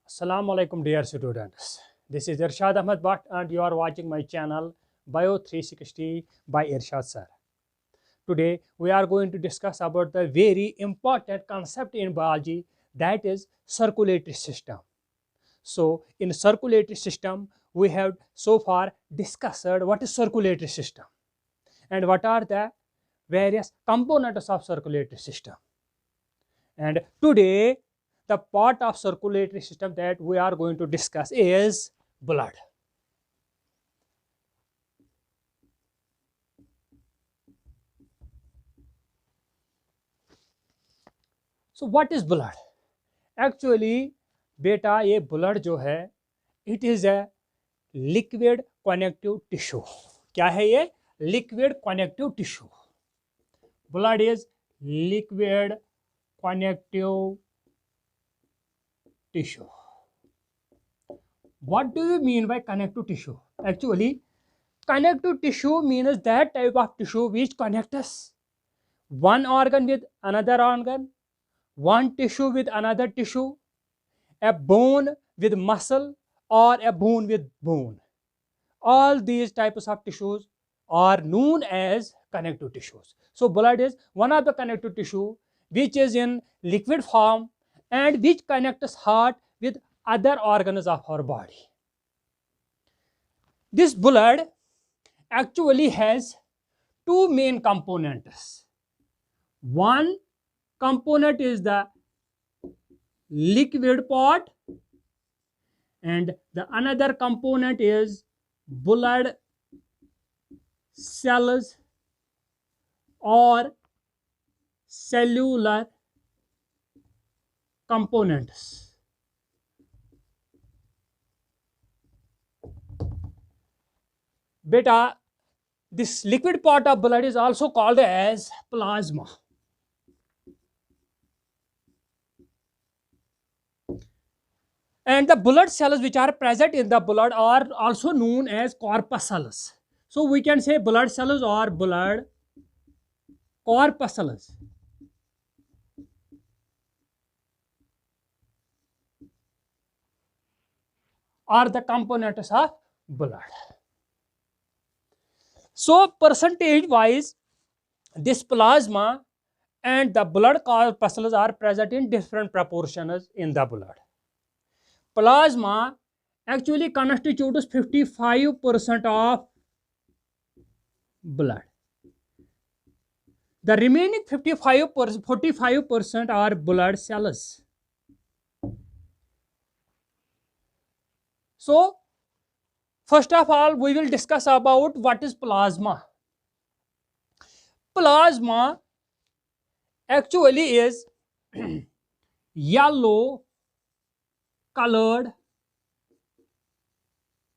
Assalamu alaikum dear students. This is Irshad Ahmed Bhatt and you are watching my channel Bio 360 by Irshad sir. Today we are going to discuss about the very important concept in biology, that is circulatory system. So in circulatory system we have so far discussed what is circulatory system and what are the various components of circulatory system. And today the part of circulatory system that we are going to discuss is blood. So what is blood? Actually बेटा ये blood जो है it is a liquid connective tissue. क्या है ये? Liquid connective tissue. Blood is liquid connective tissue. What do you mean by connective tissue? Actually, connective tissue means that type of tissue which connects one organ with another organ, one tissue with another tissue, a bone with muscle, or a bone with bone. All these types of tissues are known as connective tissues. So blood is one of the connective tissue which is in liquid form and which connects heart with other organs of our body. This blood actually has two main components. One component is the liquid part and the another component is blood cells or cellular components. Beta, this liquid part of blood is also called as plasma. And the blood cells which are present in the blood are also known as corpuscles. So we can say blood cells or blood corpuscles. Are the components of blood. So percentage wise, this plasma and the blood corpuscles are present in different proportions in the blood. Plasma actually constitutes 55% of blood. The remaining 45% are blood cells. So first of all, we will discuss about what is plasma. Plasma actually is yellow colored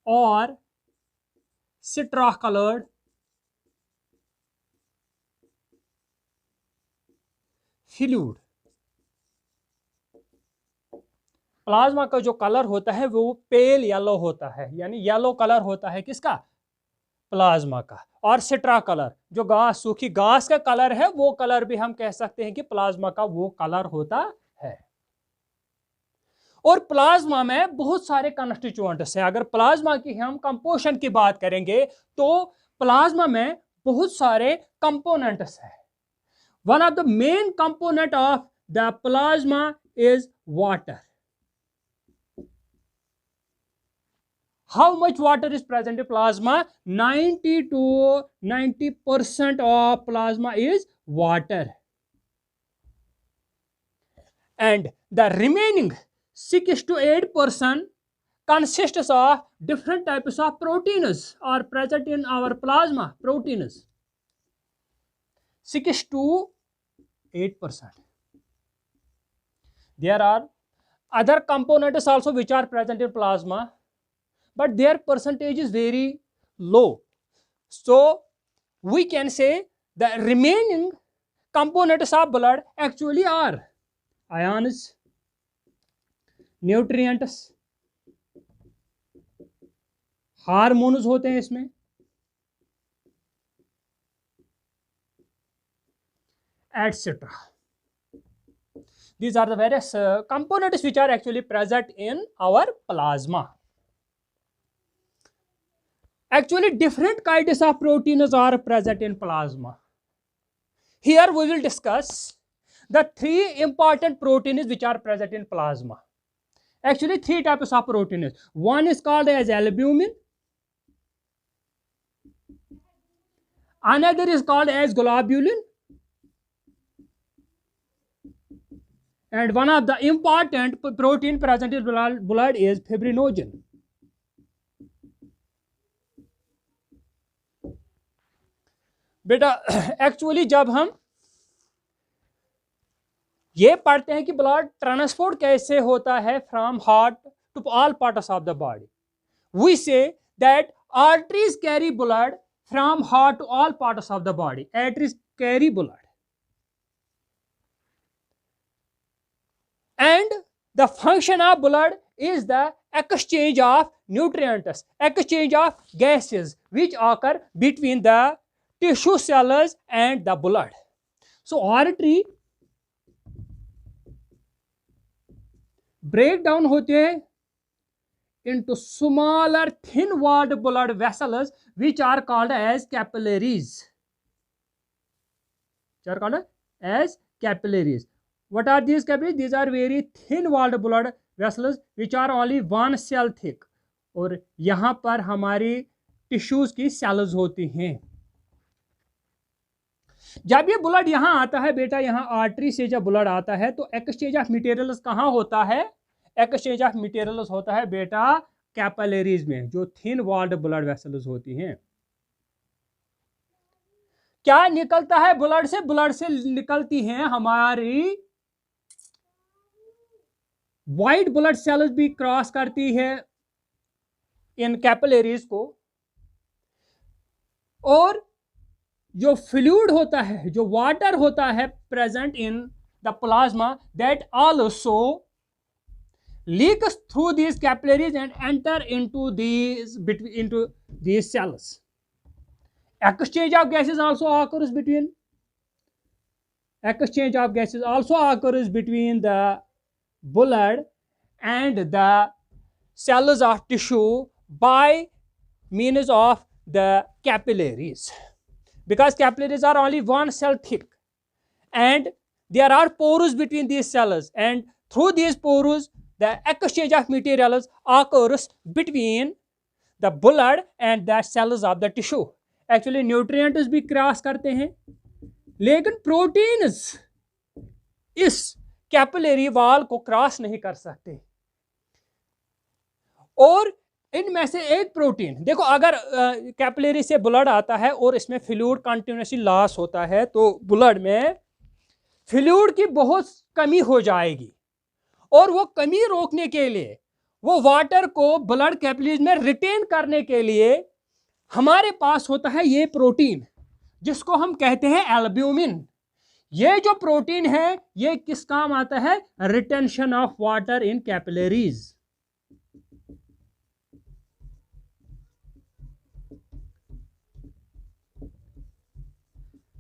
or citrus colored fluid. Plasma का जो colour होता है वो pale yellow होता है, यानी yellow colour होता है किसका? प्लाज्मा का. और सिट्रा कलर जो घास सूखी घास का कलर है वो कलर भी हम कह सकते हैं कि प्लाज्मा का वो कलर होता है. और प्लाज्मा में बहुत सारे कंस्टिट्यूएंट्स हैं. अगर प्लाज्मा की हम कंपोजिशन की बात करेंगे तो प्लाज्मा में बहुत सारे कंपोनेंट्स हैं. One of the main component of the plasma is water. How much water is present in plasma? 90 to 90% of plasma is water. And the remaining 6 to 8% consists of different types of proteins are present in our plasma. Proteins 6 to 8%. There are other components also which are present in plasma, but their percentage is very low. So we can say the remaining components of blood actually are ions, nutrients, hormones होते हैं इसमें, etc. These are the various components which are actually present in our plasma. Actually, different kinds of proteins are present in plasma. Here we will discuss the three important proteins which are present in plasma. Actually, three types of proteins. One is called as albumin. Another is called as globulin. And one of the important protein present in blood is fibrinogen. बेटा actually जब हम ये पढ़ते हैं कि blood transport कैसे होता है from heart to all parts of the body, we say that arteries carry blood from heart to all parts of the body. Arteries carry blood and the function of blood is the exchange of nutrients, exchange of gases which occur between the tissue cells and the blood. So artery break down होते हैं into smaller thin walled blood vessels which are called as capillaries. Which are called as capillaries. What are these capillaries? These are very thin walled blood vessels which are only one cell thick. और यहाँ पर हमारी tissues की sales होती हैं. जब ये blood यहाँ आता है बेटा, यहाँ आर्टरी से जब ब्लड आता है तो एक्सचेंज ऑफ मटेरियल्स कहाँ होता है? एक्सचेंज ऑफ मटेरियल्स होता है बेटा कैपिलरीज में, जो थिन वॉल्ड ब्लड वेसल्स होती हैं. क्या निकलता है ब्लड से? ब्लड से निकलती हैं हमारी वाइट ब्लड सेल्स भी क्रॉस करती है इन कैपिलरीज को, और जो फ्लूइड होता है, जो वाटर होता है present in the plasma, that also leaks through these capillaries and enter into these cells. Exchange of gases also occurs between the blood and the cells of tissue by means of the capillaries, because capillaries are only one cell thick and there are pores between these cells, and through these pores the exchange of materials occurs between the blood and the cells of the tissue. Actually nutrients भी cross करते हैं, लेकिन proteins इस capillary wall को cross नहीं कर सकते. और इनमें से एक प्रोटीन देखो, अगर कैपिलरी से ब्लड आता है और इसमें फ्लूइड कंटिन्यूसली लॉस होता है तो ब्लड में फ्लूइड की बहुत कमी हो जाएगी, और वो कमी रोकने के लिए, वो वाटर को ब्लड कैपिलरीज में रिटेन करने के लिए हमारे पास होता है ये प्रोटीन जिसको हम कहते हैं एल्ब्यूमिन. ये जो प्रोटीन है ये किस काम आता है? Retention of water in capillaries.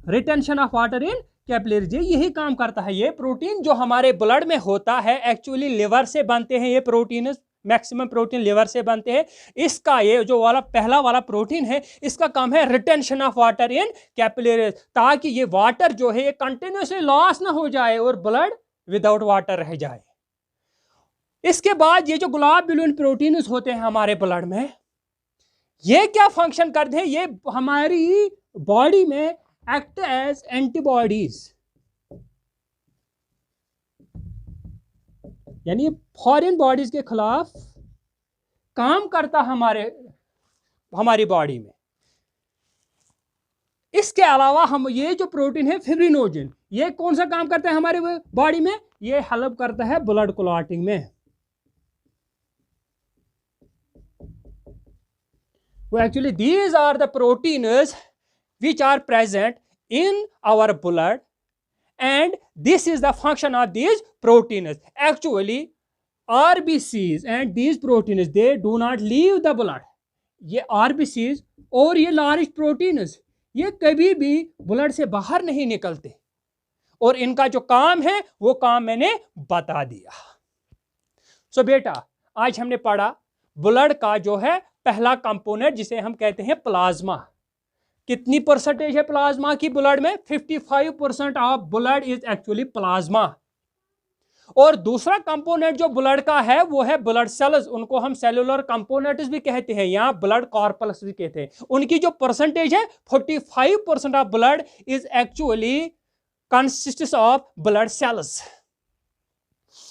Retention of water in capillaries यही काम करता है. ये प्रोटीन जो हमारे ब्लड में होता है एक्चुअली लिवर से बनते हैं. ये प्रोटीन मैक्सिमम प्रोटीन लिवर से बनते हैं. इसका ये जो वाला पहला वाला प्रोटीन है, इसका काम है retention of water in capillaries, ताकि ये वाटर जो है ये कंटिन्यूसली लॉस ना हो जाए और ब्लड विदाउट वाटर रह जाए. इसके बाद ये जो ग्लोबुलिन प्रोटीन होते हैं हमारे ब्लड में, ये क्या फंक्शन करते हैं? ये हमारी बॉडी में एक्ट एज एंटीबॉडीज, यानी फॉरेन बॉडीज के खिलाफ काम करता हमारी बॉडी में. इसके अलावा हम ये जो प्रोटीन है फिब्रिनोजन, ये कौन सा काम करता है हमारे बॉडी में? ये हेल्प करता है ब्लड क्लॉटिंग में. वो actually these are the proteins which are present in our blood, and this is the function of these proteins. Actually RBCs and these proteins, they do not leave the blood. ये RBCs और ये large proteins ये कभी भी blood से बाहर नहीं निकलते, और इनका जो काम है वो काम मैंने बता दिया। सो बेटा, आज हमने पढ़ा ब्लड का जो है पहला कंपोनेंट जिसे हम कहते हैं प्लाज्मा। कितनी परसेंटेज है प्लाज्मा की ब्लड में? 55% of blood is actually plasma. और दूसरा कंपोनेंट जो ब्लड का है वो है ब्लड सेल्स, उनको हम सेलुलर कंपोनेंट्स भी कहते हैं, या ब्लड कॉर्पल्स भी कहते हैं। उनकी जो परसेंटेज है 45% of blood is actually consists of blood cells.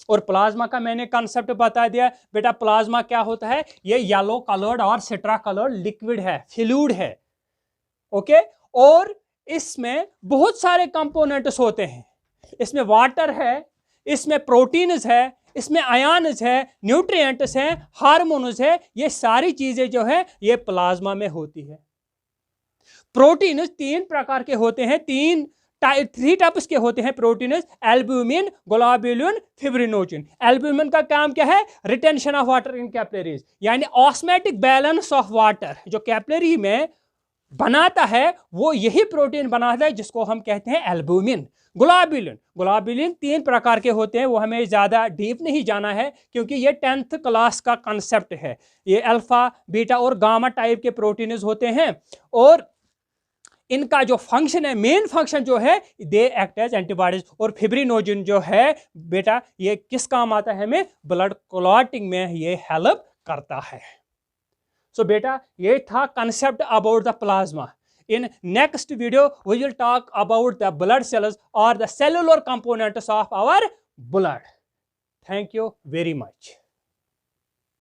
और प्लाज्मा का मैंने कंसेप्ट बता दिया बेटा। प्लाज्मा क्या होता है? ये येलो कलर्ड और सिट्रा कलर्ड लिक्विड है, फ्लूइड है, ओके। और इसमें बहुत सारे कंपोनेंट्स होते हैं। इसमें वाटर है, इसमें प्रोटीन्स है, इसमें आयन्स है, न्यूट्रिएंट्स हैं, हार्मोन्स है। ये सारी चीजें जो है ये प्लाज्मा में होती है। प्रोटीन्स तीन प्रकार के होते हैं, थ्री टाइप्स के होते हैं proteins: albumin, globulin, fibrinogen. Albumin का काम क्या है? Retention of water in capillaries, यानी ऑस्मोटिक बैलेंस ऑफ वाटर जो कैपिलरी में बनाता है वो यही प्रोटीन बनाता है जिसको हम कहते हैं एल्ब्यूमिन। ग्लोबुलिन तीन प्रकार के होते हैं, वो हमें ज़्यादा डीप नहीं जाना है क्योंकि ये 10th क्लास का कंसेप्ट है। ये अल्फा, बीटा और गामा टाइप के प्रोटीन्स होते हैं। और इनका जो फंक्शन है, मेन फंक्शन जो है, दे एक्ट एज एंटीबॉडीज। और फिब्रिनोजन जो है बेटा ये किस काम आता है? हमें ब्लड क्लॉटिंग में ये हेल्प करता है। सो बेटा ये था concept about the plasma. In next video we will talk about the blood cells or the cellular components of our blood. Thank you very much.